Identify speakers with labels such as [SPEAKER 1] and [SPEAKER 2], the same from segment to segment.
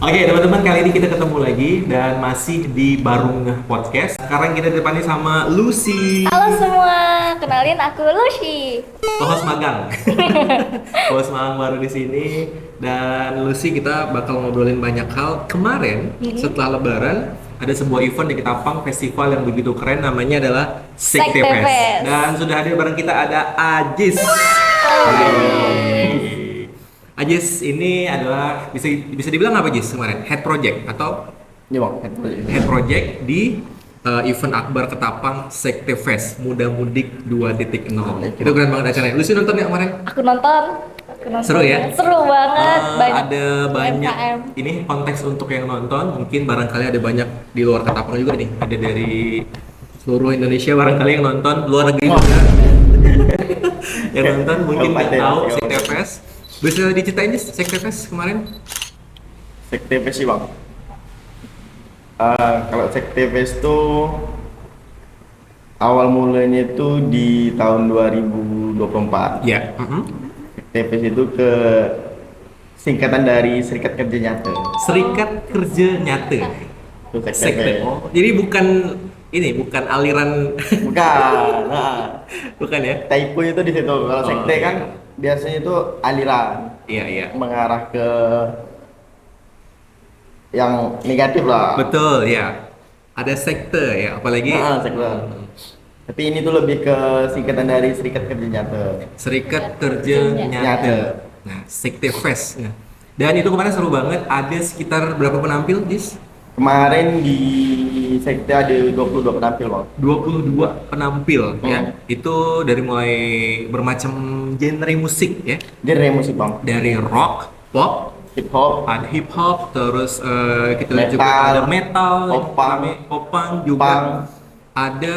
[SPEAKER 1] Oke, teman-teman, kali ini kita ketemu lagi dan masih di Barung Podcast. Sekarang kita ditemani sama Lucy,
[SPEAKER 2] Halo semua, kenalin aku Lucy.
[SPEAKER 1] host magang. Host magang baru di sini, dan Lucy kita bakal ngobrolin banyak hal. Kemarin setelah Lebaran ada sebuah event di Ketapang, festival yang begitu keren, namanya adalah Sekte
[SPEAKER 2] Sekte
[SPEAKER 1] Fest.
[SPEAKER 2] Fest.
[SPEAKER 1] Dan sudah hadir bareng kita ada Ajis. Ajis ini adalah bisa dibilang apa, Jis, kemarin head project atau
[SPEAKER 3] Iya bang,
[SPEAKER 1] head project di event Akbar Ketapang Sekte Fest Muda Mudik 2.0. Itu keren banget acaranya. Lu sih nonton ya kemarin?
[SPEAKER 2] Aku nonton.
[SPEAKER 1] Seru ya?
[SPEAKER 2] Seru banget.
[SPEAKER 1] Ada banyak
[SPEAKER 2] UMKM.
[SPEAKER 1] ini konteks untuk yang nonton. Mungkin barangkali ada banyak di luar Ketapang juga nih. Ada dari seluruh Indonesia barangkali yang nonton, luar negeri juga. Yang nonton mungkin nggak tahu Sekte Fest. Bisa diceritain nih Sekte Fest kemarin?
[SPEAKER 3] Sekte Fest sih bang. Kalau Sekte Fest tuh awal mulanya itu di tahun 2024.
[SPEAKER 1] Ya.
[SPEAKER 3] Sekte Fest itu singkatan dari Serikat Kerja Nyata.
[SPEAKER 1] Serikat Kerja Nyata.
[SPEAKER 3] Itu Sekte
[SPEAKER 1] Sekte.
[SPEAKER 3] Fest.
[SPEAKER 1] Oh, jadi bukan aliran.
[SPEAKER 3] Bukan. Nah,
[SPEAKER 1] Bukan ya?
[SPEAKER 3] typo itu di situ. Kalau
[SPEAKER 1] Oh,
[SPEAKER 3] sekte
[SPEAKER 1] iya.
[SPEAKER 3] kan biasanya itu aliran
[SPEAKER 1] Iya.
[SPEAKER 3] mengarah ke yang negatif lah.
[SPEAKER 1] Betul ya. Ada sekte ya, apalagi
[SPEAKER 3] Sekte. Tapi ini tuh lebih ke singkatan dari Serikat Kerja Nyata.
[SPEAKER 1] Serikat Kerja Nyata.
[SPEAKER 3] Nyata.
[SPEAKER 1] Nah, Sekte Fest. Nah, dan itu kemarin seru banget. Ada sekitar berapa penampil, Dis?
[SPEAKER 3] Kemarin di sekte ada 22 penampil bang.
[SPEAKER 1] 22 penampil ya.
[SPEAKER 3] Hmm.
[SPEAKER 1] Itu dari mulai bermacam genre musik ya.
[SPEAKER 3] Genre musik bang.
[SPEAKER 1] Dari rock, pop,
[SPEAKER 3] Hip hop,
[SPEAKER 1] ada hip hop, terus kita lihat juga
[SPEAKER 3] Metal,
[SPEAKER 1] ada metal,
[SPEAKER 3] popang,
[SPEAKER 1] popang juga,
[SPEAKER 3] punk,
[SPEAKER 1] ada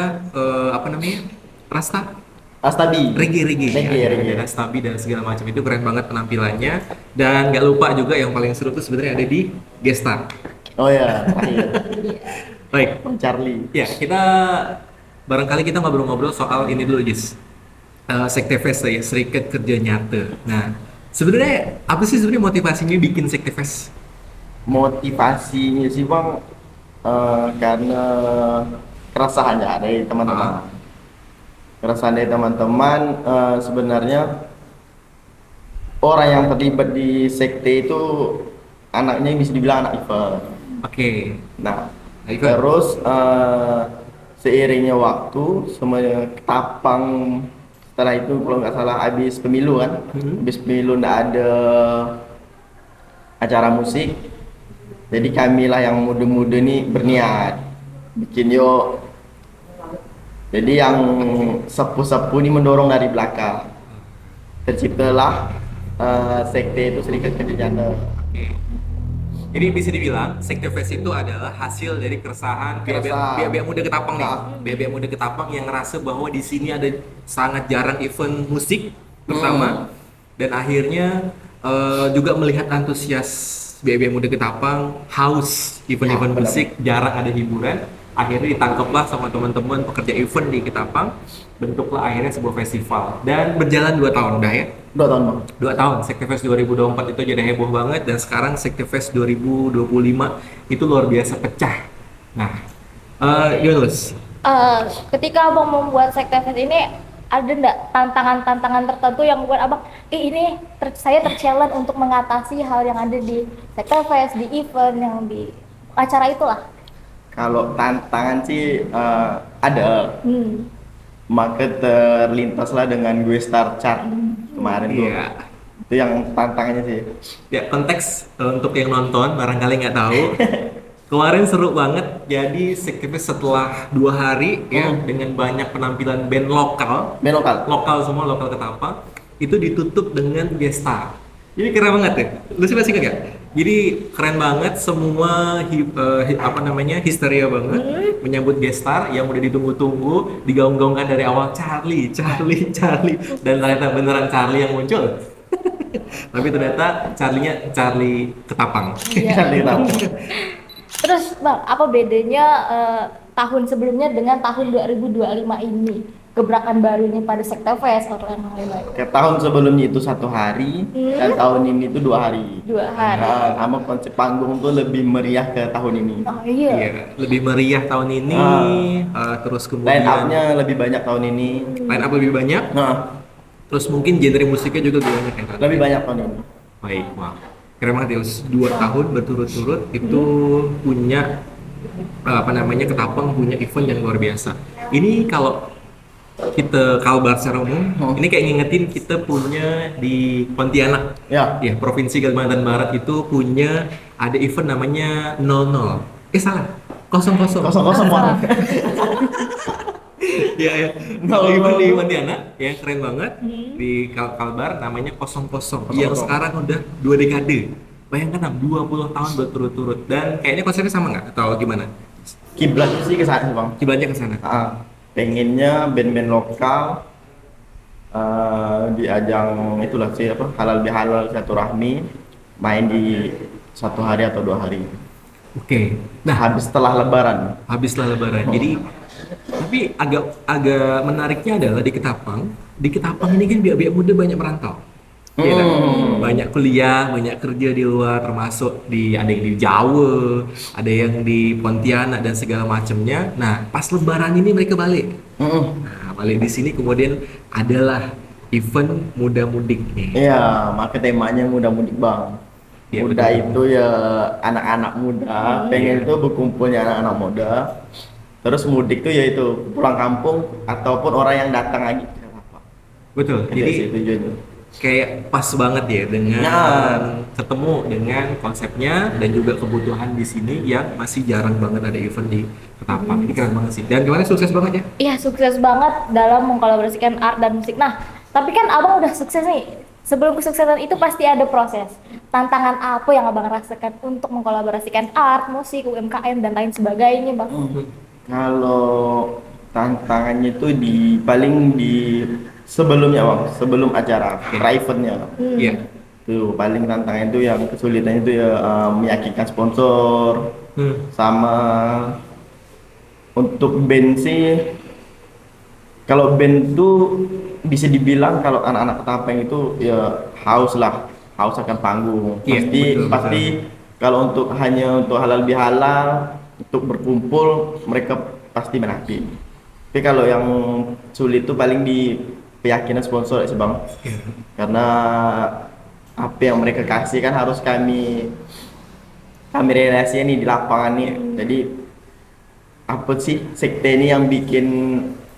[SPEAKER 1] apa namanya, rasta,
[SPEAKER 3] Astabi,
[SPEAKER 1] reggae,
[SPEAKER 3] Reggae.
[SPEAKER 1] ada rastabi dan segala macam. Itu keren banget penampilannya. Dan nggak lupa juga yang paling seru tuh sebenarnya ada di Gesta.
[SPEAKER 3] Oh ya, terakhir.
[SPEAKER 1] Baik,
[SPEAKER 3] Charlie.
[SPEAKER 1] ya kita barangkali kita ngobrol-ngobrol soal ini dulu, Jis. Sekte Fest ya, Serikat Kerja Nyata. Nah, sebenarnya apa sih sebenarnya motivasinya bikin Sekte Fest?
[SPEAKER 3] Motivasinya sih bang, karena keresahannya dari teman-teman. Keresahan dari teman-teman, sebenarnya orang yang terlibat di sekte itu anaknya bisa dibilang anak event.
[SPEAKER 1] Oke.
[SPEAKER 3] Nah,
[SPEAKER 1] Event.
[SPEAKER 3] terus seiringnya waktu semuanya Ketapang setelah itu kalau nggak salah habis pemilu kan, habis pemilu nggak ada acara musik, jadi kamilah yang muda-muda nih berniat bikin yuk. Jadi yang sepuh-sepuh ini mendorong dari belakang, terciptalah sekte itu Serikat Kerja Nyata.
[SPEAKER 1] Oke. Jadi bisa dibilang Sekte Fest itu adalah hasil dari keresahan biar muda Ketapang nih. Biar muda Ketapang yang ngerasa bahwa di sini ada sangat jarang event musik pertama, dan akhirnya juga melihat antusias biar muda Ketapang haus event-event
[SPEAKER 3] benar.
[SPEAKER 1] musik, jarang ada hiburan. Akhirnya ditangkaplah sama teman-teman pekerja event di Ketapang, bentuklah akhirnya sebuah festival dan berjalan 2 tahun udah ya.
[SPEAKER 3] 2 tahun bang.
[SPEAKER 1] 2 tahun, Sekte Fest 2024 itu jadi heboh banget, dan sekarang Sekte Fest 2025 itu luar biasa pecah. Nah, gimana Lus?
[SPEAKER 2] Ketika abang membuat Sekte Fest ini, ada nggak tantangan-tantangan tertentu yang membuat abang, ini saya terchallenge untuk mengatasi hal yang ada di Sekte Fest, di event yang di acara itulah.
[SPEAKER 3] Kalau tantangan sih ada,
[SPEAKER 2] Hmm.
[SPEAKER 3] maka terlintaslah dengan gue Star Chart kemarin tuh.
[SPEAKER 1] Iya.
[SPEAKER 3] Itu yang tantangannya sih.
[SPEAKER 1] Ya, konteks untuk yang nonton barangkali nggak tahu. Kemarin seru banget. Jadi Sekte Fest setelah 2 hari ya, dengan banyak penampilan band lokal,
[SPEAKER 3] Band lokal.
[SPEAKER 1] semua lokal Ketapang, itu ditutup dengan guest star. Ini keren banget ya. Lu sih masih ingat gak? Jadi keren banget, semua histeria banget menyambut guest star yang udah ditunggu-tunggu, digaung-gaungkan dari awal, Charlie, dan ternyata beneran Charlie yang muncul. Tapi ternyata Charlie-nya Charlie Ketapang.
[SPEAKER 2] Iya.
[SPEAKER 3] Charlie tahu.
[SPEAKER 2] Terus bang, apa bedanya tahun sebelumnya dengan tahun 2025 ini? gebrakan baru ini pada Sekta Fest atau yang lain-lain?
[SPEAKER 3] Ke tahun sebelumnya itu 1 hari, dan tahun ini itu 2 hari.
[SPEAKER 2] 2 hari.
[SPEAKER 3] Nah, sama konsep panggung tuh lebih meriah ke tahun ini.
[SPEAKER 2] Oh iya.
[SPEAKER 1] Iya, lebih meriah tahun ini. Terus
[SPEAKER 3] Line
[SPEAKER 1] kemudian
[SPEAKER 3] up-nya lebih banyak tahun ini.
[SPEAKER 1] line up lebih banyak.
[SPEAKER 3] Nah,
[SPEAKER 1] Terus mungkin genre musiknya juga lebih banyak ya kan?
[SPEAKER 3] lebih banyak tahun ini.
[SPEAKER 1] Baik, wah. Keren banget ya, 2 tahun berturut-turut itu punya apa namanya, Ketapang punya event yang luar biasa. Ini kalau kita Kalbar secara umum, ini kayak ngingetin kita punya di Pontianak,
[SPEAKER 3] Ya,
[SPEAKER 1] ya Provinsi Kalimantan Barat itu punya ada event namanya 00. Salah, 00.
[SPEAKER 3] kosong-kosong Bang.
[SPEAKER 1] Ya, ya. Kalau event di Pontianak ya keren banget di Kalbar namanya 00 yang sekarang udah 2 dekade. Bayangkan 20 tahun berturut-turut dan kayaknya konsepnya sama nggak atau gimana?
[SPEAKER 3] Kiblatnya sih ke sana Bang.
[SPEAKER 1] Kiblatnya ke sana.
[SPEAKER 3] Pengennya band-band lokal di ajang itulah sih apa halal bihalal silaturahmi main di 1 hari atau 2 hari.
[SPEAKER 1] Oke.
[SPEAKER 3] Nah, habis setelah Lebaran.
[SPEAKER 1] Habislah Lebaran. Jadi tapi agak menariknya adalah di Ketapang. Di Ketapang ini kan biak-biak muda banyak merantau. Iya kan? Banyak kuliah, banyak kerja di luar, termasuk ada yang di Jawa, ada yang di Pontianak dan segala macamnya. Nah, pas Lebaran ini mereka balik. Nah, balik di sini kemudian adalah event muda mudik nih.
[SPEAKER 3] Iya, maka temanya muda mudik Bang.
[SPEAKER 1] Iya,
[SPEAKER 3] Muda
[SPEAKER 1] betul.
[SPEAKER 3] itu ya anak-anak muda, pengen itu berkumpulnya anak-anak muda. Terus mudik tuh ya itu pulang kampung ataupun orang yang datang lagi ke Ketapang.
[SPEAKER 1] Betul.
[SPEAKER 3] Jadi
[SPEAKER 1] Jadi
[SPEAKER 3] tujuannya.
[SPEAKER 1] kayak pas banget ya dengan
[SPEAKER 3] Nah.
[SPEAKER 1] ketemu dengan konsepnya dan juga kebutuhan di sini yang masih jarang banget ada event di Ketapang. Ini keren banget sih. Dan kemarin sukses banget ya.
[SPEAKER 2] Iya, sukses banget dalam mengkolaborasikan art dan musik. Nah, tapi kan abang udah sukses nih. Sebelum kesuksesan itu pasti ada proses. Tantangan apa yang abang rasakan untuk mengkolaborasikan art, musik, UMKM dan lain sebagainya, bang?
[SPEAKER 3] Kalau tantangannya tuh paling di sebelumnya Bang, sebelum acara private-nya.
[SPEAKER 1] Iya.
[SPEAKER 3] Tuh paling tantangan itu yang kesulitannya itu ya meyakinkan sponsor sama untuk band sih. Kalau band tuh bisa dibilang kalau anak-anak Ketapang itu ya haus akan panggung.
[SPEAKER 1] Iya,
[SPEAKER 3] Pasti
[SPEAKER 1] betul,
[SPEAKER 3] pasti kalau untuk hanya untuk halal bihalal untuk berkumpul mereka pasti menanti. Tapi kalau yang sulit tuh paling di keyakinan sponsor sih Bang.
[SPEAKER 1] Iya.
[SPEAKER 3] Karena apa yang mereka kasih kan harus kami realisasikan nih di lapangan nih. Jadi apa sih sekte ini yang bikin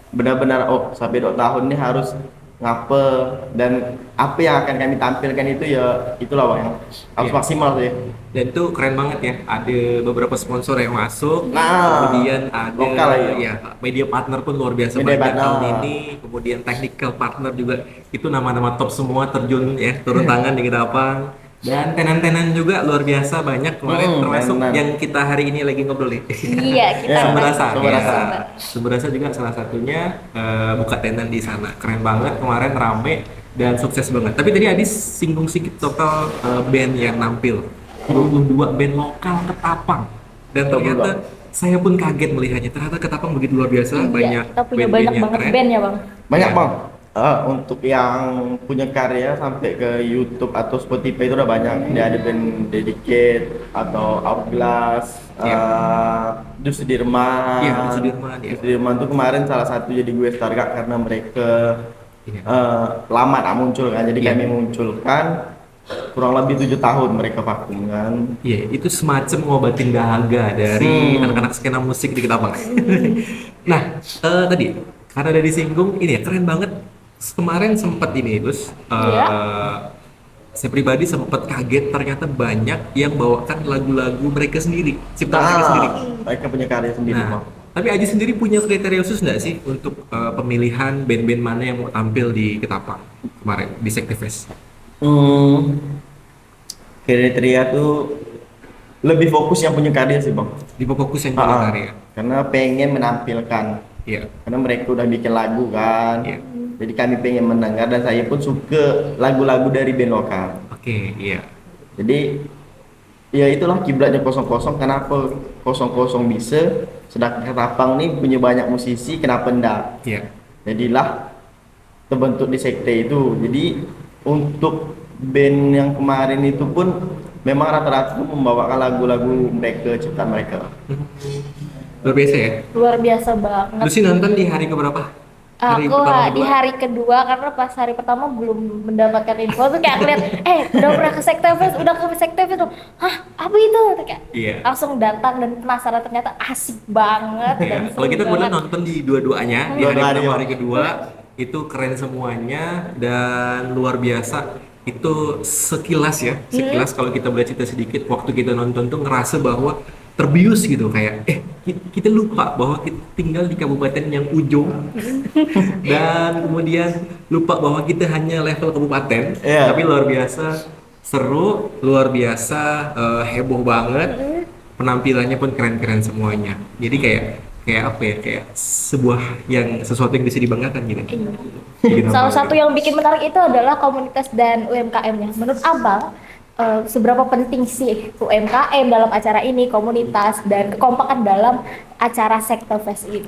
[SPEAKER 3] benar-benar sampai 2 tahun ini harus ngapa dan apa yang akan kami tampilkan itu ya itulah Bang yang harus
[SPEAKER 1] Iya.
[SPEAKER 3] maksimal sih.
[SPEAKER 1] Dan itu keren banget ya. Ada beberapa sponsor yang masuk.
[SPEAKER 3] Nah,
[SPEAKER 1] Kemudian ada
[SPEAKER 3] lokal ya.
[SPEAKER 1] ya media partner pun luar biasa
[SPEAKER 3] Media
[SPEAKER 1] banyak
[SPEAKER 3] partner.
[SPEAKER 1] tahun ini. Kemudian technical partner juga itu nama-nama top semua terjun ya turun tangan di Ketapang. Dan tenan-tenan juga luar biasa banyak kemarin termasuk
[SPEAKER 3] tenan.
[SPEAKER 1] yang kita hari ini lagi ngobrol nih.
[SPEAKER 2] Iya, kita
[SPEAKER 3] Ya,
[SPEAKER 1] Sumber Rasa.
[SPEAKER 3] Sumber
[SPEAKER 1] Ya.
[SPEAKER 3] Rasa.
[SPEAKER 1] Sumber Rasa juga salah satunya buka tenan di sana. Keren banget kemarin rame dan sukses banget. Tapi tadi Adis singgung sedikit total band yang nampil. 22 band lokal Ketapang. Dan ternyata saya pun kaget melihatnya. Ternyata Ketapang begitu luar biasa,
[SPEAKER 2] Iya,
[SPEAKER 1] banyak
[SPEAKER 2] kita punya
[SPEAKER 1] band-band
[SPEAKER 2] banyak
[SPEAKER 1] yang
[SPEAKER 2] banget
[SPEAKER 1] keren.
[SPEAKER 2] band ya, bang.
[SPEAKER 3] Banyak
[SPEAKER 1] Ya.
[SPEAKER 3] Bang. Untuk yang punya karya sampai ke YouTube atau Spotify itu udah banyak. Dia ada band Dedicate atau Outglass, Dus Sudirman.
[SPEAKER 1] Iya, Dus Sudirman, ya.
[SPEAKER 3] Dus Sudirman tuh kemarin salah satu jadi gue Stargak karena mereka
[SPEAKER 1] Iya.
[SPEAKER 3] lama tak muncul kan. Jadi
[SPEAKER 1] Iya.
[SPEAKER 3] kami munculkan kurang lebih 7 tahun mereka vakum kan.
[SPEAKER 1] Iya, itu semacam ngobatin dahaga dari anak-anak skena musik di Ketapang. Nah, tadi karena ada disinggung ini ya keren banget. Kemarin sempat ini terus saya pribadi sempat kaget ternyata banyak yang bawakan lagu-lagu mereka sendiri, ciptaan mereka sendiri.
[SPEAKER 3] Mereka punya karya sendiri
[SPEAKER 1] Nah,
[SPEAKER 3] Bang.
[SPEAKER 1] tapi Aji sendiri punya kriteria khusus nggak sih untuk pemilihan band-band mana yang mau tampil di Ketapang kemarin di Sekte Fest?
[SPEAKER 3] Kriteria tuh lebih fokus yang punya karya sih Bang.
[SPEAKER 1] Di fokus yang punya karya.
[SPEAKER 3] Karena pengen menampilkan.
[SPEAKER 1] Iya.
[SPEAKER 3] Karena mereka udah bikin lagu kan.
[SPEAKER 1] Iya.
[SPEAKER 3] Jadi kami pengen mendengar dan saya pun suka lagu-lagu dari band lokal.
[SPEAKER 1] Oke, iya.
[SPEAKER 3] Jadi ya itulah kiblatnya 00. Kenapa 00 bisa sedangkan Ketapang nih punya banyak musisi, kenapa enggak?
[SPEAKER 1] Iya.
[SPEAKER 3] Jadilah terbentuk di sekte itu. Jadi untuk band yang kemarin itu pun memang rata-rata tuh membawakan lagu-lagu mereka, ciptaan mereka.
[SPEAKER 1] Luar biasa ya.
[SPEAKER 2] Luar biasa banget.
[SPEAKER 1] Lu sih nonton di hari keberapa? Hari
[SPEAKER 2] Aku
[SPEAKER 1] pertama,
[SPEAKER 2] di
[SPEAKER 1] kedua?
[SPEAKER 2] hari kedua karena pas hari pertama belum mendapatkan info tuh kayak ngeliat, udah pernah ke Sekte Fest, udah ke Sekte Fest tuh, hah apa itu? Tuh kayak
[SPEAKER 1] Iya.
[SPEAKER 2] langsung datang dan penasaran ternyata asik banget dan
[SPEAKER 1] Ya, kalau
[SPEAKER 2] seru
[SPEAKER 1] kita kebetulan
[SPEAKER 2] banget.
[SPEAKER 1] nonton di dua-duanya, di hari
[SPEAKER 3] Dua-dua
[SPEAKER 1] pertama,
[SPEAKER 3] hari,
[SPEAKER 1] hari kedua, itu keren semuanya dan luar biasa. Itu sekilas ya, sekilas kalau kita baca cerita sedikit, waktu kita nonton tuh ngerasa bahwa terbius gitu kayak, kita lupa bahwa kita tinggal di kabupaten yang ujung dan kemudian lupa bahwa kita hanya level kabupaten,
[SPEAKER 3] Iya.
[SPEAKER 1] tapi luar biasa seru, luar biasa heboh banget, penampilannya pun keren-keren semuanya. Jadi kayak apa ya, kayak sesuatu yang bisa dibanggakan gitu. Bikin
[SPEAKER 2] Salah
[SPEAKER 1] apa
[SPEAKER 2] satu
[SPEAKER 1] gitu.
[SPEAKER 2] yang bikin menarik itu adalah komunitas dan UMKM-nya. Menurut Abang, seberapa penting sih UMKM dalam acara ini, komunitas dan kekompakan dalam acara Sekte Fest ini?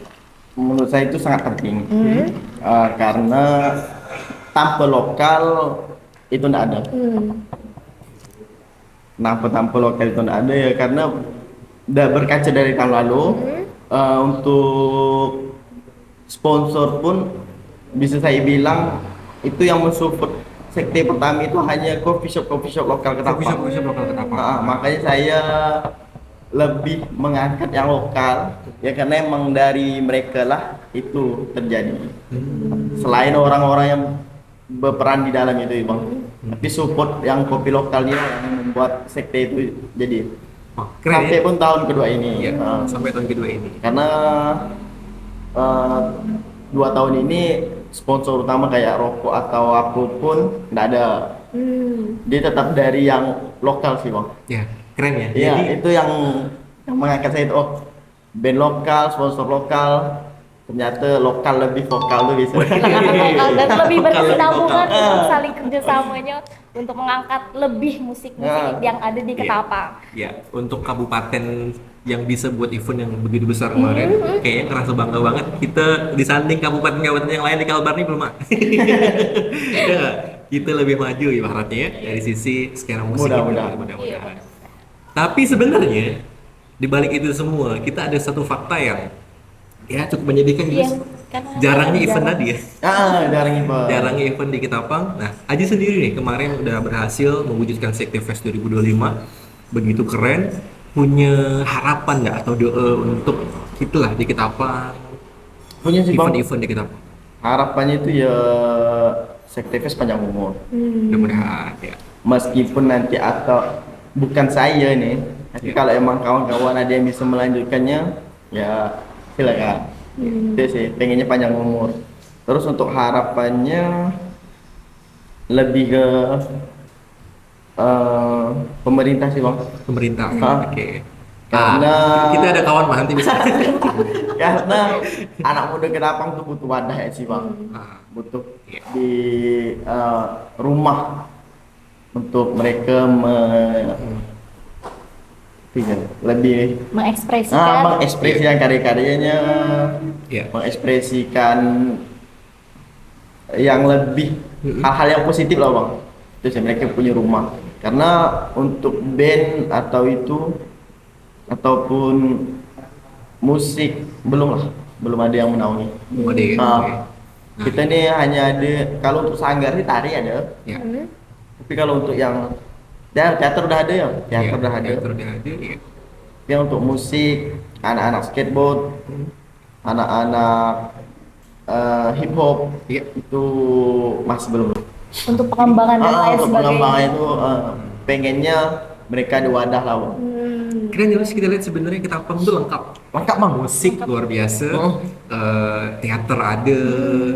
[SPEAKER 3] Menurut saya itu sangat penting. Karena tanpa lokal itu tidak ada. Kenapa tanpa lokal itu tidak ada ya? Karena udah berkaca dari tahun lalu, untuk sponsor pun bisa saya bilang itu yang mensupport sekte pertama itu hanya coffee shop lokal Ketapang.
[SPEAKER 1] Coffee shop lokal Ketapang.
[SPEAKER 3] Makanya saya lebih mengangkat yang lokal ya, karena emang dari mereka lah itu terjadi. Selain orang-orang yang berperan di dalam itu bang, tapi support yang kopi lokalnya yang membuat sekte itu jadi
[SPEAKER 1] Oh, keren
[SPEAKER 3] sampai
[SPEAKER 1] ya.
[SPEAKER 3] pun tahun kedua ini.
[SPEAKER 1] Iya, sampai tahun kedua ini.
[SPEAKER 3] Karena 2 tahun ini sponsor utama kayak rokok atau apapun nggak ada. Dia tetap dari yang lokal sih bang.
[SPEAKER 1] Ya, keren ya.
[SPEAKER 3] Iya,
[SPEAKER 1] Jadi
[SPEAKER 3] itu yang mengangkat saya itu, oh band lokal, sponsor lokal, ternyata lokal lebih vokal tuh bisa.
[SPEAKER 2] Lokal dan lebih
[SPEAKER 1] Lokal,
[SPEAKER 2] berkesinambungan
[SPEAKER 1] lokal.
[SPEAKER 2] untuk saling kerjasamanya untuk mengangkat lebih musik-musik yang ada di Ketapang.
[SPEAKER 1] ya, untuk kabupaten yang bisa buat event yang begitu besar kemarin, kayaknya ngerasa bangga banget. Kita disanding kabupaten-kabupaten yang lain di Kalbar nih belum. Ya nggak? Kita lebih maju ibaratnya ya dari sisi skena musik.
[SPEAKER 3] Mudah-mudahan.
[SPEAKER 1] Mudah-mudahan. Tapi sebenarnya di balik itu semua kita ada satu fakta yang ya cukup menyedihkan
[SPEAKER 2] Iya,
[SPEAKER 1] Gus.
[SPEAKER 2] karena
[SPEAKER 1] Jarangnya
[SPEAKER 2] jarang.
[SPEAKER 1] event tadi ya.
[SPEAKER 3] Jarang event.
[SPEAKER 1] Jarangnya event di Ketapang. Nah, Aji sendiri nih kemarin udah berhasil mewujudkan Sekte Fest 2025. Begitu keren. Punya harapan nggak atau doa untuk itulah di Ketapang,
[SPEAKER 3] Punya sih bang.
[SPEAKER 1] event-event di Ketapang?
[SPEAKER 3] Harapannya itu ya sekte fest panjang umur.
[SPEAKER 1] Mudah-mudahan ya.
[SPEAKER 3] Meskipun nanti atau bukan saya nih, tapi
[SPEAKER 1] Ya.
[SPEAKER 3] kalau emang kawan-kawan ada yang bisa melanjutkannya, ya silakan. Itu sih, pengennya panjang umur. Terus untuk harapannya lebih ke pemerintah sih bang.
[SPEAKER 1] Pemerintah.
[SPEAKER 3] Ah.
[SPEAKER 1] Oke.
[SPEAKER 3] Karena-
[SPEAKER 1] kita ada kawan mah nanti bisa.
[SPEAKER 3] Karena anak muda Ketapang tuh butuh wadah ya sih bang.
[SPEAKER 1] Ah,
[SPEAKER 3] Butuh
[SPEAKER 1] Iya.
[SPEAKER 3] di rumah untuk mereka lebih
[SPEAKER 2] Mengekspresikan
[SPEAKER 3] mengekspresikan karya-karyanya,
[SPEAKER 1] Iya.
[SPEAKER 3] mengekspresikan yang lebih hal-hal yang positif lah bang. Terus ya, mereka punya rumah. Karena untuk band atau itu ataupun musik belum ada yang menaungi.
[SPEAKER 1] Ada ya.
[SPEAKER 3] Ah,
[SPEAKER 1] Oke. Nah,
[SPEAKER 3] kita nih hanya ada, kalau untuk sanggar sih tari ada,
[SPEAKER 1] ya.
[SPEAKER 3] tapi kalau untuk yang teater udah ada ya, teater
[SPEAKER 1] Iya,
[SPEAKER 3] udah ada.
[SPEAKER 1] teater udah ada. Iya.
[SPEAKER 3] Yang untuk musik, anak-anak skateboard, anak-anak hip hop
[SPEAKER 1] Iya.
[SPEAKER 3] itu masih belum.
[SPEAKER 2] untuk pengembangan dan lain
[SPEAKER 3] Untuk
[SPEAKER 2] sebagainya.
[SPEAKER 3] pengembangan itu pengennya mereka ada wadah lah bang.
[SPEAKER 1] Keren ya Mas, kita lihat sebenarnya Ketapang tuh lengkap bang, musik luar biasa, teater ada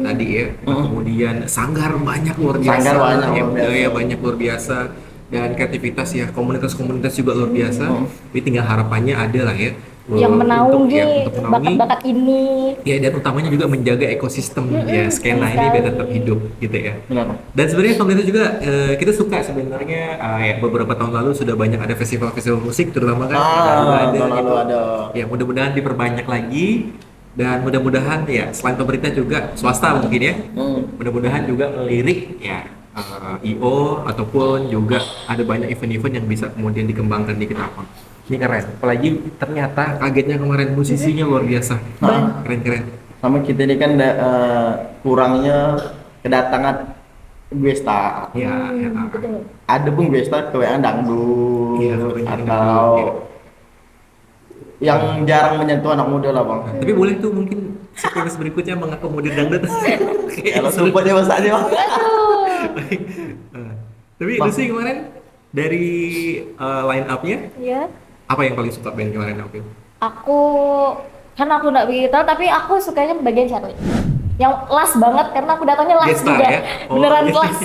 [SPEAKER 1] tadi ya, kemudian sanggar banyak luar biasa,
[SPEAKER 3] Sanggar banyak
[SPEAKER 1] ya,
[SPEAKER 3] luar biasa.
[SPEAKER 1] budaya banyak luar biasa, dan kreativitas ya, komunitas-komunitas juga luar biasa. Tapi tinggal harapannya ada lah ya,
[SPEAKER 2] Yang menaungi
[SPEAKER 1] untuk menaungi
[SPEAKER 2] bakat-bakat ini.
[SPEAKER 1] ya, dan utamanya juga menjaga ekosistem ya skena ini biar tetap hidup gitu ya.
[SPEAKER 3] Benar.
[SPEAKER 1] Dan sebenarnya pemerintah juga kita suka sebenarnya ya, beberapa tahun lalu sudah banyak ada festival-festival musik terutama kan juga ada
[SPEAKER 3] Tahun lalu
[SPEAKER 1] gitu.
[SPEAKER 3] ada.
[SPEAKER 1] Ya mudah-mudahan diperbanyak lagi Dan mudah-mudahan ya selain pemerintah juga swasta mungkin ya, mudah-mudahan juga melirik ya IO ataupun juga ada banyak event-event yang bisa kemudian dikembangkan di Ketapang. Ini keren. Apalagi ternyata kagetnya kemarin musisinya luar biasa. Keren-keren.
[SPEAKER 3] Sama kita ini kan kurangnya kedatangan Guesta.
[SPEAKER 1] Ya, ya.
[SPEAKER 2] Betul.
[SPEAKER 3] Ada pun Guesta kebanyakan dangdut
[SPEAKER 1] Iya, kebanyakan
[SPEAKER 3] atau
[SPEAKER 1] dangdut,
[SPEAKER 3] yang jarang menyentuh anak muda lah bang.
[SPEAKER 1] Tapi boleh tuh mungkin sequence berikutnya mengakomodir dangdut.
[SPEAKER 3] Kalau support dia masak dia bang.
[SPEAKER 1] Baik. Tapi Lucy kemarin dari line up-nya
[SPEAKER 2] Ya.
[SPEAKER 1] apa yang paling suka band kemarin April?
[SPEAKER 2] Aku kan aku nggak begitu tahu, tapi aku sukanya bagian Charlie. Yang last banget karena aku datangnya last
[SPEAKER 1] Guest star
[SPEAKER 2] juga.
[SPEAKER 1] ya? Oh,
[SPEAKER 2] Beneran
[SPEAKER 1] iya.
[SPEAKER 2] last.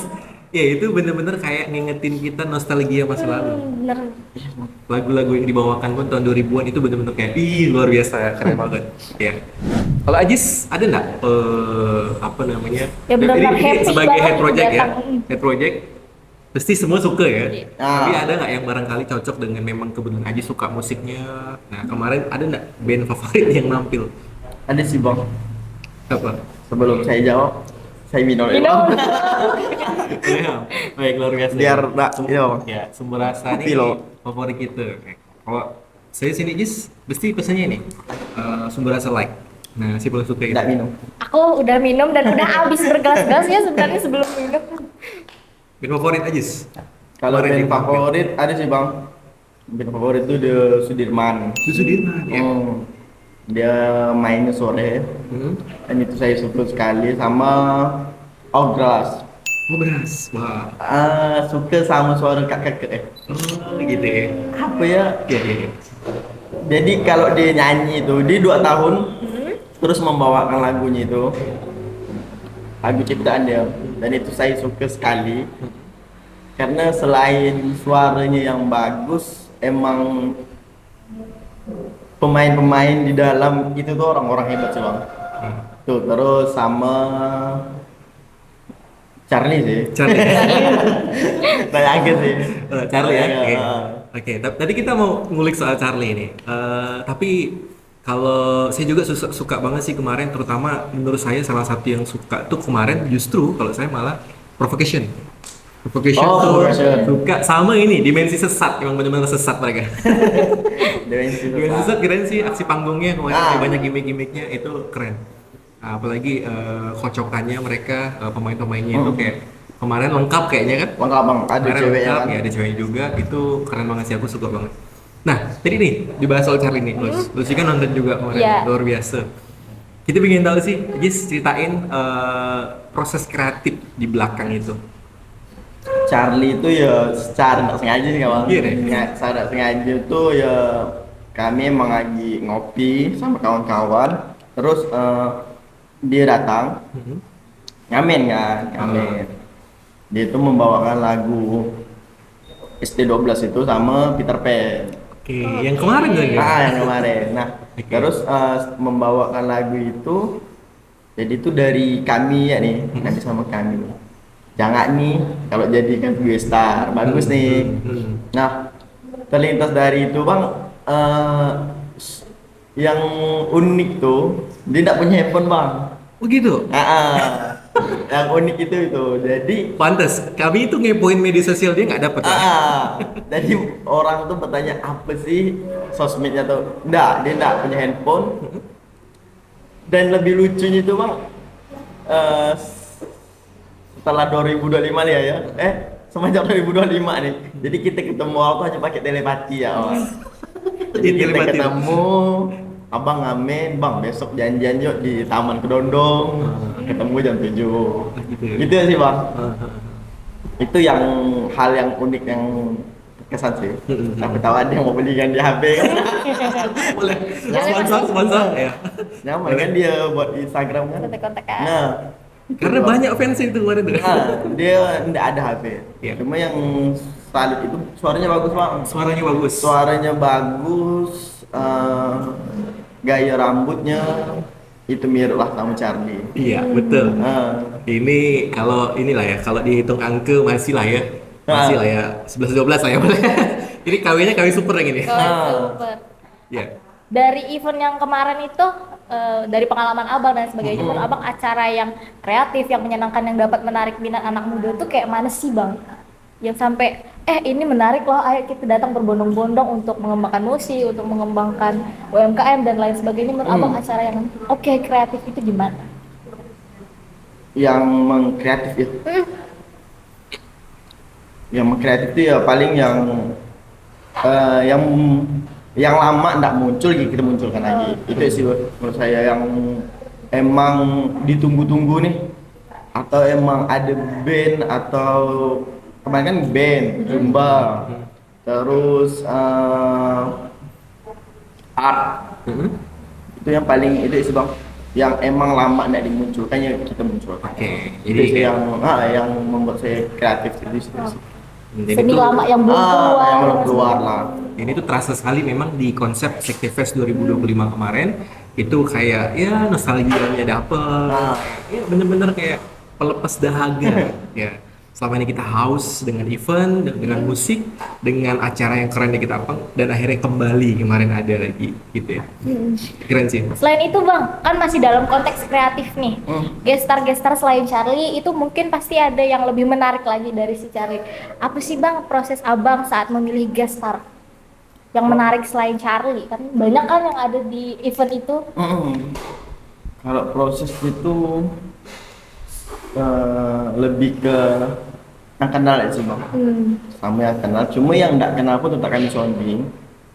[SPEAKER 1] Ya itu bener-bener kayak ngingetin kita nostalgia masa lalu.
[SPEAKER 2] Bener.
[SPEAKER 1] Lagu-lagu yang dibawakan pun tahun 2000-an itu bener-bener kayak luar biasa, keren banget. Ya. Kalau Ajis ada nggak apa namanya?
[SPEAKER 2] Ya benar-benar
[SPEAKER 1] Ini
[SPEAKER 2] happy
[SPEAKER 1] sebagai
[SPEAKER 2] banget
[SPEAKER 1] head project ya,
[SPEAKER 2] datang.
[SPEAKER 1] head project. Pasti semua suka ya.
[SPEAKER 2] Iya.
[SPEAKER 1] Tapi ada nggak yang barangkali cocok dengan memang kebetulan Ajis suka musiknya? Nah kemarin ada nggak band favorit yang nampil?
[SPEAKER 3] Ada sih bang.
[SPEAKER 1] Apa?
[SPEAKER 3] Sebelum saya jawab, saya minum dulu.
[SPEAKER 2] Minum.
[SPEAKER 1] Ya, baik luar biasa.
[SPEAKER 3] Biar nggak iya bang.
[SPEAKER 1] Ya, sumber rasa
[SPEAKER 3] Kopi
[SPEAKER 1] ini
[SPEAKER 3] loh.
[SPEAKER 1] favorit kita. Kalau saya sini Jis, pasti pesannya ini sumber rasa like. Nah, si paling suka itu.
[SPEAKER 3] Nggak minum.
[SPEAKER 2] Aku udah minum dan udah habis bergelas-gelasnya sebenarnya sebelum minum.
[SPEAKER 1] Band favorit Ajis.
[SPEAKER 3] Kalau
[SPEAKER 1] Kemarin
[SPEAKER 3] band
[SPEAKER 1] di-
[SPEAKER 3] favorit ada sih bang. Band favorit itu The Sudirman.
[SPEAKER 1] Itu Sudirman ya.
[SPEAKER 3] Dia mainnya sore.
[SPEAKER 1] Hmm.
[SPEAKER 3] Dan itu saya suka sekali sama Ogras.
[SPEAKER 1] Oh beras. Wah.
[SPEAKER 3] Suka sama suara kakak
[SPEAKER 1] Oh gitu ya.
[SPEAKER 3] apa ya?
[SPEAKER 1] Iya iya. Iya.
[SPEAKER 3] Jadi kalau dia nyanyi itu dia 2 tahun terus membawakan lagunya itu lagu ciptaan dia dan itu saya suka sekali karena selain suaranya yang bagus emang pemain-pemain di dalam itu tuh orang-orang hebat sih bang. Tuh terus sama Charlie sih.
[SPEAKER 1] Charlie.
[SPEAKER 3] Bayangin sih.
[SPEAKER 1] Charlie ya. Oke.
[SPEAKER 3] Iya.
[SPEAKER 1] Oke. Tadi kita mau ngulik soal Charlie ini. Tapi kalau saya juga suka banget sih kemarin, terutama menurut saya salah satu yang suka tuh kemarin justru kalau saya malah Provocation. Provocation
[SPEAKER 3] Oh,
[SPEAKER 1] tuh
[SPEAKER 3] Provocation.
[SPEAKER 1] suka sama ini dimensi sesat, emang benar-benar sesat mereka. Dimensi sesat keren sih aksi panggungnya kemarin
[SPEAKER 3] Ah.
[SPEAKER 1] banyak gimmick-gimmicknya itu keren. Apalagi kocokannya mereka pemain-pemainnya itu kayak kemarin lengkap kayaknya kan.
[SPEAKER 3] Lengkap bang, ada
[SPEAKER 1] Kemarin
[SPEAKER 3] ceweknya
[SPEAKER 1] lengkap,
[SPEAKER 3] kan.
[SPEAKER 1] ya ada ceweknya juga, itu keren banget sih, aku suka banget. Nah, tadi nih dibahas soal Charlie nih, Lus kan nonton juga kemarin,
[SPEAKER 2] Iya.
[SPEAKER 1] luar biasa. Kita pengen tahu sih, Jis ceritain proses kreatif di belakang itu.
[SPEAKER 3] Charlie itu ya secara nggak sengaja sih bang.
[SPEAKER 1] Iya deh.
[SPEAKER 3] Secara nggak sengaja tuh ya kami emang lagi ngopi sama kawan-kawan, terus dia datang ngamen kan, ngamen. Dia itu membawakan lagu ST12 itu sama Peter Pan.
[SPEAKER 1] Oke, yang kemarin tuh ya?
[SPEAKER 3] Yang kemarin. Nah,
[SPEAKER 1] Oke.
[SPEAKER 3] terus membawakan lagu itu, jadi itu dari kami ya nih, kami sama kami. Jangan nih kalau jadikan gue star, bagus nih. Nah, terlintas dari itu bang, yang unik tuh, dia tidak punya handphone bang.
[SPEAKER 1] Oh gitu?
[SPEAKER 3] Yang unik itu, jadi
[SPEAKER 1] Pantes, kami itu ngepoin media sosial dia nggak dapet lah.
[SPEAKER 3] jadi orang tuh bertanya apa sih sosmednya tuh? Dia enggak punya handphone. Dan lebih lucunya itu bang, setelah 2025 nih ya, semenjak 2025 nih. Jadi kita ketemu aku hanya pakai telepati ya bang. Jadi kita
[SPEAKER 1] Telepati.
[SPEAKER 3] ketemu, abang ngamen, bang besok janjian yuk di Taman Kedondong, ketemu jam 7.
[SPEAKER 1] Gitu ya?
[SPEAKER 3] Gitu sih bang. Itu yang hal yang unik yang kesan sih. Tapi tahu ada yang mau belikan di HP kan.
[SPEAKER 1] Boleh. Sponsor ya.
[SPEAKER 3] Nyaman kan dia buat Instagram kan.
[SPEAKER 2] Kontak-kontakan.
[SPEAKER 3] Nah,
[SPEAKER 1] Karena banyak fans itu kemarin tuh.
[SPEAKER 3] dia enggak ada HP.
[SPEAKER 1] Iya.
[SPEAKER 3] Cuma yang salut itu suaranya bagus bang.
[SPEAKER 1] Suaranya bagus.
[SPEAKER 3] Suaranya bagus, gaya rambutnya itu mirip lah sama Charlie.
[SPEAKER 1] Iya, betul. Ini kalau inilah ya, kalau dihitung angka masih lah ya. Masih lah ya, 11-12 lah ya boleh. Ini kawinnya kawin super yang ini.
[SPEAKER 2] Kawan super.
[SPEAKER 1] Ya.
[SPEAKER 2] dari event yang kemarin itu, dari pengalaman abang dan sebagainya, menurut abang acara yang kreatif, yang menyenangkan, yang dapat menarik minat anak muda itu kayak mana sih bang? Yang sampai ini menarik loh, ayo kita datang berbondong-bondong untuk mengembangkan musik, untuk mengembangkan UMKM dan lain sebagainya. Menurut abang acara yang oke kreatif itu gimana?
[SPEAKER 3] Yang mengkreatif ya. Yang mengkreatif itu ya paling yang yang lama ndak muncul gitu kita munculkan lagi. Itu sih menurut saya yang emang ditunggu-tunggu nih, atau emang ada band, atau kemarin kan band Zumba, terus art. Itu yang paling itu sih bang, yang emang lama ndak dimunculkan ya kita munculkan.
[SPEAKER 1] Oke,
[SPEAKER 3] Itu
[SPEAKER 1] jadi
[SPEAKER 3] sih
[SPEAKER 1] kayak-
[SPEAKER 3] yang membuat saya kreatif itu sih.
[SPEAKER 1] jadi
[SPEAKER 2] Seni
[SPEAKER 1] tuh-
[SPEAKER 2] lama yang belum keluar.
[SPEAKER 3] Yang belum keluar lah.
[SPEAKER 1] Ini tuh terasa sekali memang di konsep Sektifest 2025 kemarin itu kayak ya nostalgianya dapet, ya bener-bener kayak pelepas dahaga ya. Selama ini kita haus dengan event, dengan musik, dengan acara yang keren yang kita apa, dan akhirnya kembali kemarin ada lagi gitu ya. Keren sih.
[SPEAKER 2] Selain itu bang, kan masih dalam konteks kreatif nih. Gestar-gestar selain Charlie itu mungkin pasti ada yang lebih menarik lagi dari si Charlie. Apa sih bang proses abang saat memilih gestar yang menarik selain Charlie? Kan banyak kan yang ada di event itu.
[SPEAKER 3] Kalau proses itu lebih ke yang kenal ya sih bang. Sama yang kenal, cuma yang nggak kenal pun tetap kami sounding.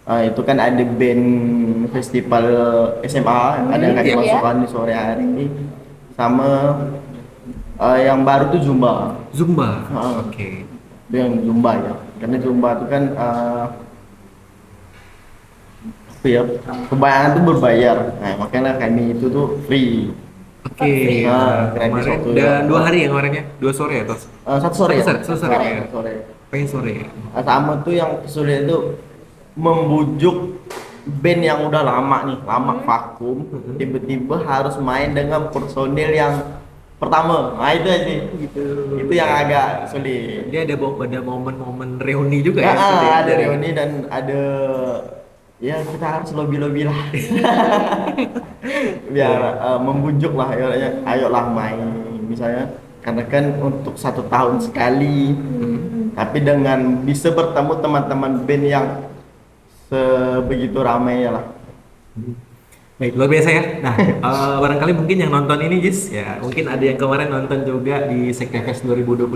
[SPEAKER 3] Itu kan ada band festival SMA, ada yang kami
[SPEAKER 2] iya.
[SPEAKER 3] masukkan di sore hari. Sama yang baru tuh Zumba.
[SPEAKER 1] Zumba.
[SPEAKER 3] Ah.
[SPEAKER 1] Oke.
[SPEAKER 3] Itu yang Zumba ya, karena Zumba itu kan apa ya, kebanyakan tuh berbayar. Nah makanya kami itu tuh free.
[SPEAKER 1] Oke.
[SPEAKER 3] Keren di
[SPEAKER 1] Kemarin
[SPEAKER 3] Sabtu
[SPEAKER 1] dan
[SPEAKER 3] ya.
[SPEAKER 1] 2 hari ya kemarinnya, 2 sore atau
[SPEAKER 3] Satu sore ya?
[SPEAKER 1] Satu sore, ya.
[SPEAKER 3] Satu sore.
[SPEAKER 1] pengen sore ya?
[SPEAKER 3] Sama tuh yang kesulitan itu membujuk band yang udah lama nih, lama vakum, tiba-tiba harus main dengan personil yang pertama. Nah itu sih, itu yang agak sulit.
[SPEAKER 1] Dia ada momen-momen reuni juga
[SPEAKER 3] Ya,
[SPEAKER 1] ya? Seperti
[SPEAKER 3] ada
[SPEAKER 1] dari-
[SPEAKER 3] reuni dan ada ya kita harus lobby lah biar membujuk lah, ayolah main misalnya, karena kan untuk 1 tahun sekali, tapi dengan bisa bertemu teman-teman band yang sebegitu ramainya lah.
[SPEAKER 1] Baik, luar biasa ya. Nah, barangkali mungkin yang nonton ini, Jis, ya mungkin ada yang kemarin nonton juga di Sektifest 2025,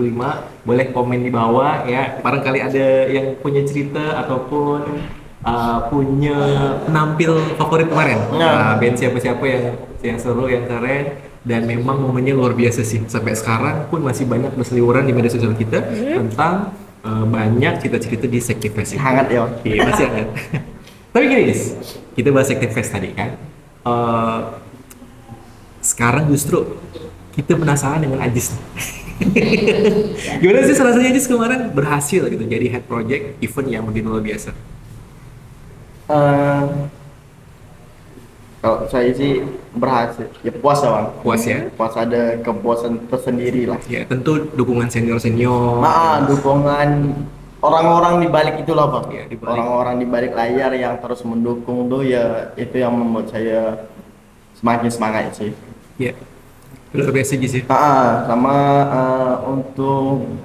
[SPEAKER 1] boleh komen di bawah ya. Barangkali ada yang punya cerita ataupun punya penampil favorit kemarin.
[SPEAKER 3] Nah.
[SPEAKER 1] Band siapa-siapa yang seru, yang keren, dan memang momennya luar biasa sih. Sampai sekarang pun masih banyak berseliweran di media sosial kita tentang banyak cerita-cerita di Sektifest ini.
[SPEAKER 3] Hangat ya.
[SPEAKER 1] Iya, masih hangat. Tapi gini, Dis, kita bahas Sektifest tadi kan. Sekarang justru kita penasaran dengan Ajis. Gimana sih rasanya Ajis kemarin berhasil gitu jadi head project event yang begitu luar biasa?
[SPEAKER 3] Kalau saya sih berhasil, ya puas ya bang.
[SPEAKER 1] Puas ya?
[SPEAKER 3] Puas, ada kepuasan tersendiri lah.
[SPEAKER 1] Ya tentu dukungan senior-senior.
[SPEAKER 3] Dukungan orang-orang di balik itulah bang.
[SPEAKER 1] Iya, di balik.
[SPEAKER 3] Orang-orang di balik layar yang terus mendukung tuh ya, itu yang membuat saya semakin semangat sih.
[SPEAKER 1] Ya, luar biasa Jis ya.
[SPEAKER 3] Sama untuk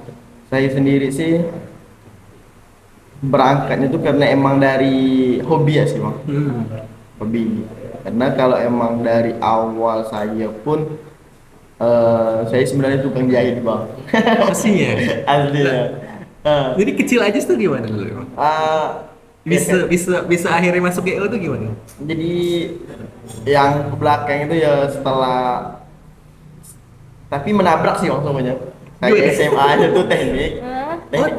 [SPEAKER 3] saya sendiri sih berangkatnya tuh karena emang dari hobi ya sih bang. Hobi. Karena kalau emang dari awal saya pun saya sebenarnya tukang jahit bang.
[SPEAKER 1] Pastinya.
[SPEAKER 3] Asli ya.
[SPEAKER 1] Jadi kecil Ajis tuh gimana dulu emang? Bisa akhirnya masuk GO tuh gimana?
[SPEAKER 3] Jadi yang ke belakang itu ya setelah, tapi menabrak sih langsung aja. Kayak
[SPEAKER 1] Gimana?
[SPEAKER 3] SMA aja tuh teknik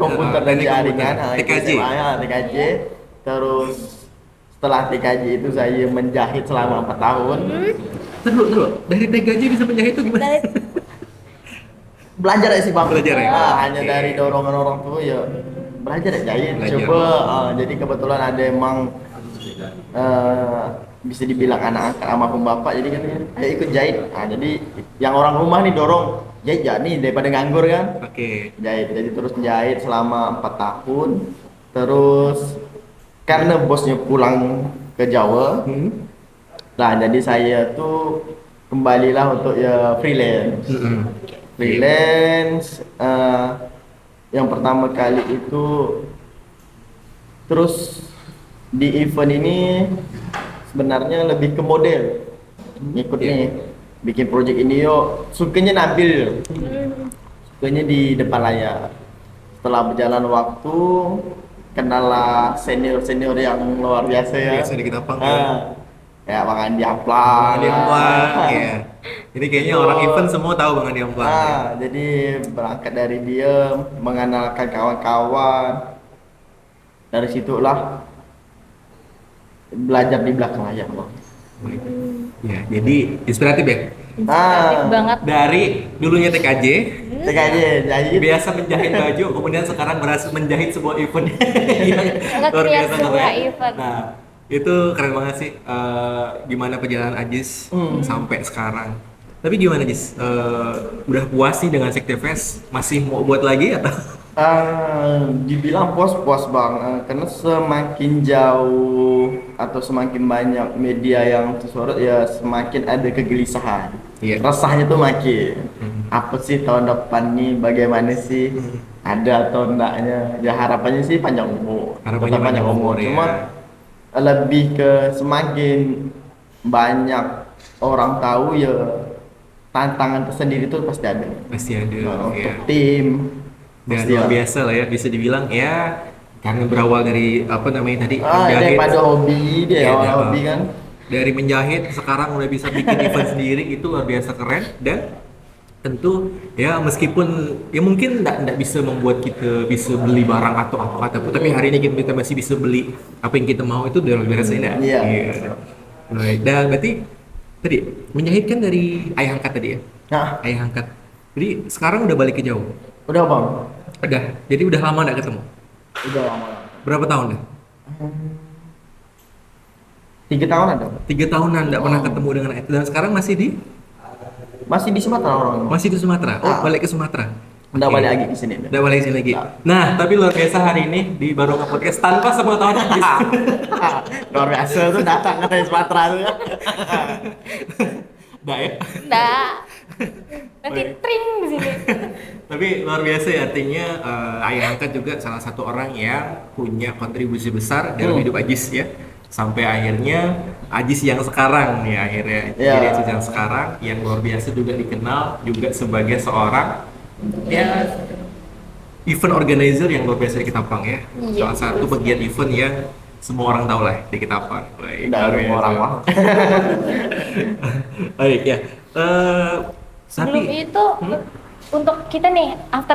[SPEAKER 3] komputer dan
[SPEAKER 1] teknik
[SPEAKER 3] jaringan,
[SPEAKER 1] komputer.
[SPEAKER 3] itu
[SPEAKER 1] TKJ.
[SPEAKER 3] SMA ya, TKJ. Terus setelah TKJ itu saya menjahit selama 4 tahun.
[SPEAKER 1] Terus dari TKJ bisa menjahit itu gimana?
[SPEAKER 2] Dari
[SPEAKER 3] Belajar ya sih bang.
[SPEAKER 1] Belajar ya?
[SPEAKER 3] Hanya
[SPEAKER 1] Oke.
[SPEAKER 3] dari dorongan orang tua ya belajar ya jahit.
[SPEAKER 1] Belajar.
[SPEAKER 3] Coba jadi kebetulan ada emang bisa dibilang anak angkat sama bapak, jadi katanya ayo ikut jahit. Jadi yang orang rumah nih dorong jahit ya nih daripada nganggur kan.
[SPEAKER 1] Oke.
[SPEAKER 3] Jahit, jadi terus jahit selama 4 tahun. Terus karena bosnya pulang ke Jawa. Nah, jadi saya tuh kembalilah untuk ya freelance. Freelance yang pertama kali itu, terus di event ini sebenarnya lebih ke model. Ngikut nih, bikin project ini yuk, sukanya nampil. Sukanya di depan layar. Setelah berjalan waktu, kenalah senior-senior yang luar biasa ya.
[SPEAKER 1] Biasa di Ketapang ya.
[SPEAKER 3] Kayak Bang Andi Amplang.
[SPEAKER 1] Bang Andi Amplang, ya. Ini kayaknya orang event semua tahu Bang Andi Amplang. Ya.
[SPEAKER 3] Jadi berangkat dari dia, mengenalkan kawan-kawan. Dari situlah belajar di belakang layar, Bang.
[SPEAKER 1] Ya, jadi inspiratif ya.
[SPEAKER 2] Inspiratif banget.
[SPEAKER 1] Dari dulunya TKJ,
[SPEAKER 3] jadi
[SPEAKER 1] biasa menjahit baju, kemudian sekarang berhasil menjahit sebuah event yang luar
[SPEAKER 2] Nge-create
[SPEAKER 1] biasa
[SPEAKER 2] sebuah
[SPEAKER 1] keren.
[SPEAKER 2] event.
[SPEAKER 1] Nah, itu keren banget sih. Gimana perjalanan Ajis sampai sekarang. Tapi gimana Ajis? Udah puas sih dengan Sektifest? Masih mau buat lagi atau?
[SPEAKER 3] Dibilang puas-puas Bang, karena semakin jauh atau semakin banyak media yang tersorot ya semakin ada kegelisahan.
[SPEAKER 1] Iya.
[SPEAKER 3] Resahnya tuh makin. Apa sih tahun depan nih, bagaimana sih? Ada atau enggaknya? Ya harapannya sih panjang umur.
[SPEAKER 1] Harapannya
[SPEAKER 3] Tetap
[SPEAKER 1] panjang umur, ya.
[SPEAKER 3] Cuma lebih ke semakin banyak orang tahu ya tantangan tersendiri tuh pasti ada.
[SPEAKER 1] Pasti ada.
[SPEAKER 3] Untuk
[SPEAKER 1] Ya.
[SPEAKER 3] tim.
[SPEAKER 1] Dan
[SPEAKER 3] Pasti
[SPEAKER 1] luar
[SPEAKER 3] ada.
[SPEAKER 1] biasa lah ya, bisa dibilang ya karena berawal dari apa namanya tadi
[SPEAKER 3] Daripada hobi dia,
[SPEAKER 1] Iya,
[SPEAKER 3] awal
[SPEAKER 1] iya.
[SPEAKER 3] hobi kan.
[SPEAKER 1] Dari menjahit sekarang udah bisa bikin event sendiri, itu luar biasa keren. Dan tentu ya meskipun ya mungkin nggak bisa membuat kita bisa beli barang atau apa tapi hari ini kita masih bisa beli apa yang kita mau, itu udah luar biasa ya.
[SPEAKER 3] Iya.
[SPEAKER 1] Baik. Dan berarti tadi menjahit kan dari ayah angkat tadi ya,
[SPEAKER 3] Nah,
[SPEAKER 1] ayah angkat. Jadi sekarang udah balik ke Jawa.
[SPEAKER 3] udah Bang.
[SPEAKER 1] Udah. Jadi udah lama nggak ketemu.
[SPEAKER 3] Udah lama.
[SPEAKER 1] Berapa tahun dah?
[SPEAKER 3] 3 tahun ada.
[SPEAKER 1] 3 tahunan nggak pernah ketemu dengan itu, dan sekarang masih di
[SPEAKER 3] Masih di Sumatera orang.
[SPEAKER 1] masih di Sumatera. Oh,
[SPEAKER 3] Ah.
[SPEAKER 1] balik ke Sumatera.
[SPEAKER 3] Udah
[SPEAKER 1] Oke.
[SPEAKER 3] balik lagi ke sini.
[SPEAKER 1] Udah balik sini lagi. Nah, tapi luar biasa hari ini di Barokah Podcast tanpa sepengetahuan Ajis.
[SPEAKER 3] Luar biasa tuh datang ke Sumatera tuh.
[SPEAKER 1] Nggak ya?
[SPEAKER 2] Nggak. Nanti tring di sini.
[SPEAKER 1] Tapi luar biasa ya, artinya ayah angkat juga salah satu orang yang punya kontribusi besar dalam hidup Ajis ya. Sampai akhirnya Ajis yang sekarang nih akhirnya
[SPEAKER 3] Ya.
[SPEAKER 1] jadi Ajis yang sekarang yang luar biasa juga dikenal juga sebagai seorang ya event organizer yang luar biasa di Ketapang ya.
[SPEAKER 2] Iya.
[SPEAKER 1] Salah satu bagian event yang semua orang tahu lah di Ketapang. Baik,
[SPEAKER 3] Udah
[SPEAKER 1] luar
[SPEAKER 3] ada
[SPEAKER 1] biasa.
[SPEAKER 3] orang Bang.
[SPEAKER 1] Baik ya.
[SPEAKER 2] Sebelum
[SPEAKER 1] Tapi
[SPEAKER 2] itu untuk kita nih after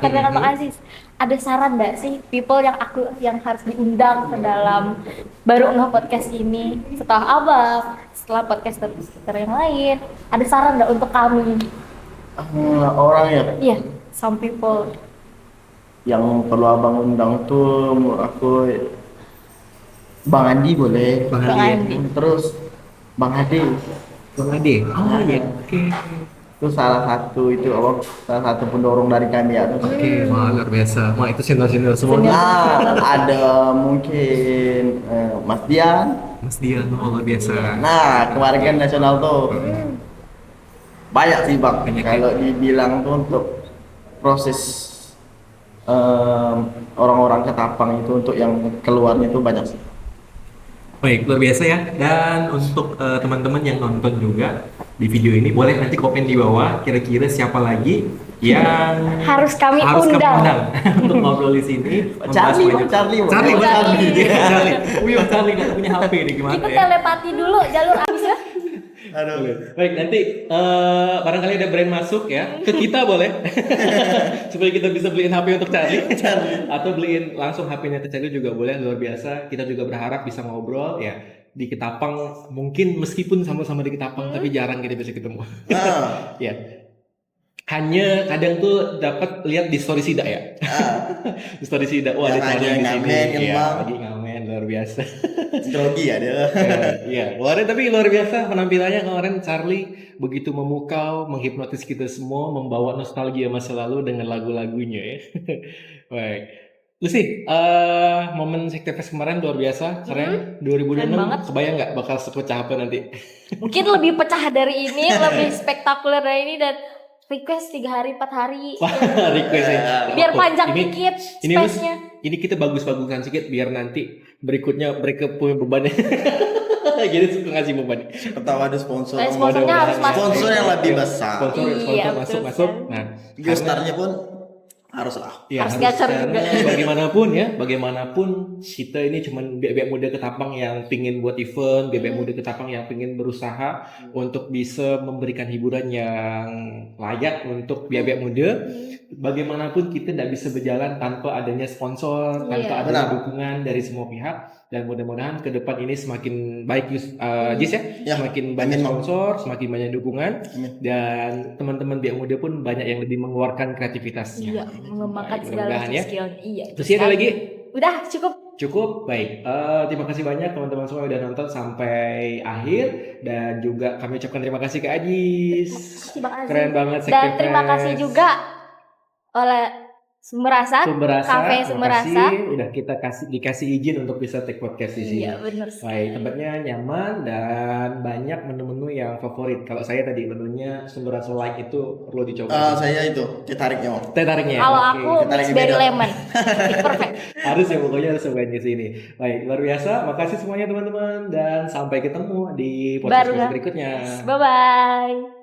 [SPEAKER 2] dengan Bang Aziz, ada saran nggak sih people yang harus diundang ke dalam baru podcast ini setelah Abang, setelah podcast yang lain, ada saran nggak untuk kami?
[SPEAKER 3] Orang ya
[SPEAKER 2] Iya, some people.
[SPEAKER 3] yang perlu Abang undang tuh menurut aku Bang Andi boleh.
[SPEAKER 1] Bang
[SPEAKER 2] Bang
[SPEAKER 1] Andi.
[SPEAKER 2] Andi.
[SPEAKER 3] Terus Bang Ade.
[SPEAKER 1] Bang Ade. Oh iya. Oke.
[SPEAKER 3] Itu salah satu pendorong dari kami ya.
[SPEAKER 1] Oke, wah luar biasa. Wah itu senior-senior semuanya.
[SPEAKER 3] Ada mungkin Mas Dian.
[SPEAKER 1] Mas Dian, oh, luar biasa.
[SPEAKER 3] Nah, kewargaan nasional tuh banyak sih Bang.
[SPEAKER 1] Banyak,
[SPEAKER 3] Kalau dibilang tuh untuk proses orang-orang Ketapang itu untuk yang keluarnya itu banyak sih.
[SPEAKER 1] Baik, luar biasa ya. Dan untuk teman-teman yang nonton juga di video ini, boleh nanti komen di bawah kira-kira siapa lagi yang
[SPEAKER 2] Harus kami undang.
[SPEAKER 1] untuk ngobrol di sini. membahas
[SPEAKER 3] Charlie,
[SPEAKER 1] banyak-
[SPEAKER 3] Bang, Charlie, Bang.
[SPEAKER 1] Charlie, Bang.
[SPEAKER 2] Charlie.
[SPEAKER 1] Iya, Charlie. Charlie nggak punya HP nih, gimana
[SPEAKER 2] Kita
[SPEAKER 1] ya?
[SPEAKER 2] telepati dulu jalur abisnya.
[SPEAKER 1] Aduh. Baik, nanti barangkali ada brand masuk ya ke kita boleh supaya kita bisa beliin HP untuk Charlie, atau beliin langsung HP-nya ke Charlie juga boleh. Luar biasa, kita juga berharap bisa ngobrol ya di Ketapang, mungkin meskipun sama-sama di Ketapang tapi jarang kita bisa ketemu. Ya, hanya kadang tuh dapat lihat di story Sida ya. Di story Sida, wah ada
[SPEAKER 3] Yang
[SPEAKER 1] Charlie
[SPEAKER 3] ada
[SPEAKER 1] di sini.
[SPEAKER 3] ngamen kan,
[SPEAKER 1] Iya,
[SPEAKER 3] Bang.
[SPEAKER 1] lagi ngamen, luar biasa.
[SPEAKER 3] Grogi ya dia.
[SPEAKER 1] Iya, kemarin tapi luar biasa penampilannya kemarin. Charlie begitu memukau, menghipnotis kita semua, membawa nostalgia masa lalu dengan lagu-lagunya ya. Baik. Lucy, momen Sektifest kemarin luar biasa, keren. 2026
[SPEAKER 2] Keren banget.
[SPEAKER 1] kebayang nggak bakal sepecah apa nanti?
[SPEAKER 2] Mungkin lebih pecah dari ini, lebih spektakuler dari ini, dan request 3 hari 4 hari.
[SPEAKER 1] Wah, request ya.
[SPEAKER 2] Biar
[SPEAKER 1] Apa?
[SPEAKER 2] panjang
[SPEAKER 1] Ini-
[SPEAKER 2] dikit
[SPEAKER 1] Ini
[SPEAKER 2] space-nya.
[SPEAKER 1] ini kita bagus-bagusan sedikit biar nanti berikutnya mereka punya bebannya. Jadi suka ngasih beban.
[SPEAKER 3] Pertama ada sponsor.
[SPEAKER 2] Dan sponsornya harus masuk.
[SPEAKER 3] Sponsor yang lebih besar.
[SPEAKER 1] Sponsor,
[SPEAKER 2] Iya,
[SPEAKER 1] sponsor
[SPEAKER 2] betul
[SPEAKER 1] masuk.
[SPEAKER 2] sekali.
[SPEAKER 1] Nah,
[SPEAKER 3] Gestarnya pun haruslah.
[SPEAKER 1] ya,
[SPEAKER 2] Harus gacor juga.
[SPEAKER 1] bagaimanapun kita ini cuman biak-biak muda ketapang yang pingin buat event, biak-biak muda ketapang yang pingin berusaha untuk bisa memberikan hiburan yang layak untuk biak-biak muda. Bagaimanapun kita tidak bisa berjalan tanpa adanya sponsor, tanpa
[SPEAKER 2] Iya.
[SPEAKER 1] adanya
[SPEAKER 3] Benar.
[SPEAKER 1] dukungan dari semua pihak, dan mudah-mudahan ke depan ini semakin baik, Jis ya,
[SPEAKER 3] Ya,
[SPEAKER 1] semakin banyak
[SPEAKER 3] amin, Bang.
[SPEAKER 1] sponsor, semakin banyak dukungan,
[SPEAKER 3] Amin.
[SPEAKER 1] dan teman-teman biak muda pun banyak yang lebih mengeluarkan kreativitasnya.
[SPEAKER 2] Iya, mengembangkan
[SPEAKER 1] Baik,
[SPEAKER 2] segala
[SPEAKER 1] mudah-mudahan
[SPEAKER 2] macam
[SPEAKER 1] ya.
[SPEAKER 2] skill. Iya.
[SPEAKER 1] Terus ada lagi?
[SPEAKER 2] Udah cukup.
[SPEAKER 1] Cukup, baik. Terima kasih banyak teman-teman semua yang udah nonton sampai akhir, dan juga kami ucapkan terima kasih ke Ajis.
[SPEAKER 2] Terima kasih.
[SPEAKER 1] Keren banget
[SPEAKER 2] Dan terima
[SPEAKER 1] Sektifest.
[SPEAKER 2] kasih juga oleh Sumberasa,
[SPEAKER 1] Sumberasa,
[SPEAKER 2] Cafe
[SPEAKER 1] terima
[SPEAKER 2] Sumberasa.
[SPEAKER 1] kasih udah kita dikasih izin untuk bisa take podcast di sini.
[SPEAKER 2] Iya, benar sekali.
[SPEAKER 1] Baik, tempatnya nyaman dan banyak menu-menu yang favorit. Kalau saya tadi menunya Sumberasa Light itu perlu dicoba.
[SPEAKER 3] Saya itu tertariknya Om.
[SPEAKER 1] Teh tariknya.
[SPEAKER 2] Kalau
[SPEAKER 1] Oke.
[SPEAKER 2] aku
[SPEAKER 3] kita lagi
[SPEAKER 2] berry
[SPEAKER 3] beda.
[SPEAKER 2] lemon. Perfect.
[SPEAKER 1] Harus ya, pokoknya harus cobain di sini. Baik, luar biasa. Makasih semuanya teman-teman, dan sampai ketemu di podcast
[SPEAKER 2] Baru ya.
[SPEAKER 1] berikutnya.
[SPEAKER 2] Bye bye.